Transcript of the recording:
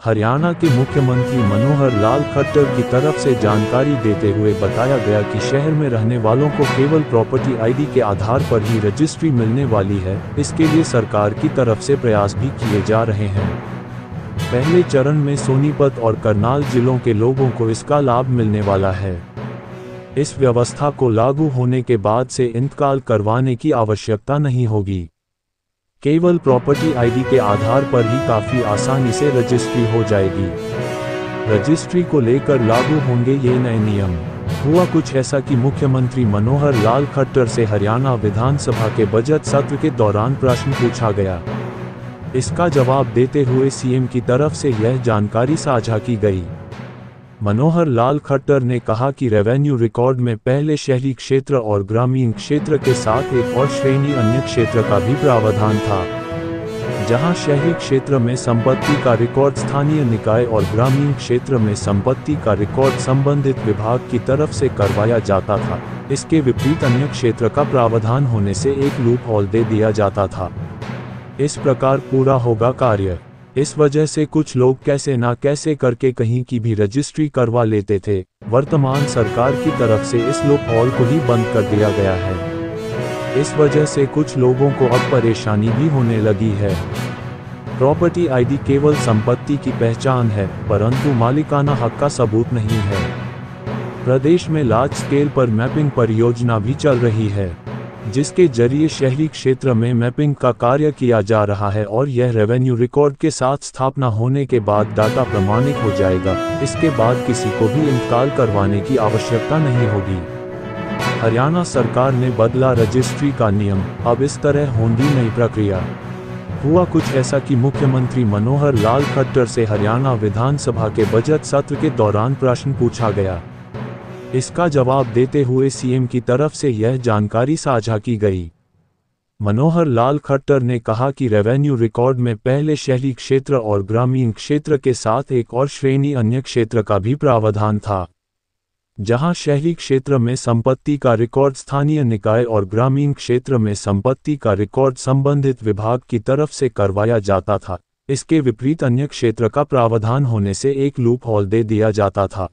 हरियाणा के मुख्यमंत्री मनोहर लाल खट्टर की तरफ से जानकारी देते हुए बताया गया कि शहर में रहने वालों को केवल प्रॉपर्टी आईडी के आधार पर ही रजिस्ट्री मिलने वाली है। इसके लिए सरकार की तरफ से प्रयास भी किए जा रहे हैं। पहले चरण में सोनीपत और करनाल जिलों के लोगों को इसका लाभ मिलने वाला है। इस व्यवस्था को लागू होने के बाद से इंतकाल करवाने की आवश्यकता नहीं होगी। केवल प्रॉपर्टी आईडी के आधार पर ही काफी आसानी से रजिस्ट्री हो जाएगी। रजिस्ट्री को लेकर लागू होंगे ये नए नियम। हुआ कुछ ऐसा कि मुख्यमंत्री मनोहर लाल खट्टर से हरियाणा विधानसभा के बजट सत्र के दौरान प्रश्न पूछा गया। इसका जवाब देते हुए सीएम की तरफ से यह जानकारी साझा की गई। मनोहर लाल खट्टर ने कहा कि रेवेन्यू रिकॉर्ड में पहले शहरी क्षेत्र और ग्रामीण क्षेत्र के साथ एक और श्रेणी अन्य क्षेत्र का भी प्रावधान था, जहां शहरी क्षेत्र में संपत्ति का रिकॉर्ड स्थानीय निकाय और ग्रामीण क्षेत्र में संपत्ति का रिकॉर्ड संबंधित विभाग की तरफ से करवाया जाता था। इसके विपरीत अन्य क्षेत्र का प्रावधान होने से एक लूप होल दे दिया जाता था। इस प्रकार पूरा होगा कार्य। इस वजह से कुछ लोग कैसे ना कैसे करके कहीं की भी रजिस्ट्री करवा लेते थे। वर्तमान सरकार की तरफ से इस लूप होल को ही बंद कर दिया गया है। इस वजह से कुछ लोगों को अब परेशानी भी होने लगी है। प्रॉपर्टी आईडी केवल संपत्ति की पहचान है, परंतु मालिकाना हक का सबूत नहीं है। प्रदेश में लार्ज स्केल पर मैपिंग परियोजना भी चल रही है, जिसके जरिए शहरी क्षेत्र में मैपिंग का कार्य किया जा रहा है और यह रेवेन्यू रिकॉर्ड के साथ स्थापना होने के बाद डाटा प्रमाणित हो जाएगा। इसके बाद किसी को भी इंतकाल करवाने की आवश्यकता नहीं होगी। हरियाणा सरकार ने बदला रजिस्ट्री का नियम, अब इस तरह होगी नई प्रक्रिया। हुआ कुछ ऐसा कि मुख्यमंत्री मनोहर लाल खट्टर से हरियाणा विधानसभा के बजट सत्र के दौरान प्रश्न पूछा गया। इसका जवाब देते हुए सीएम की तरफ से यह जानकारी साझा की गई। मनोहर लाल खट्टर ने कहा कि रेवेन्यू रिकॉर्ड में पहले शहरी क्षेत्र और ग्रामीण क्षेत्र के साथ एक और श्रेणी अन्य क्षेत्र का भी प्रावधान था, जहां शहरी क्षेत्र में संपत्ति का रिकॉर्ड स्थानीय निकाय और ग्रामीण क्षेत्र में संपत्ति का रिकॉर्ड संबंधित विभाग की तरफ से करवाया जाता था। इसके विपरीत अन्य क्षेत्र का प्रावधान होने से एक लूप होल दे दिया जाता था।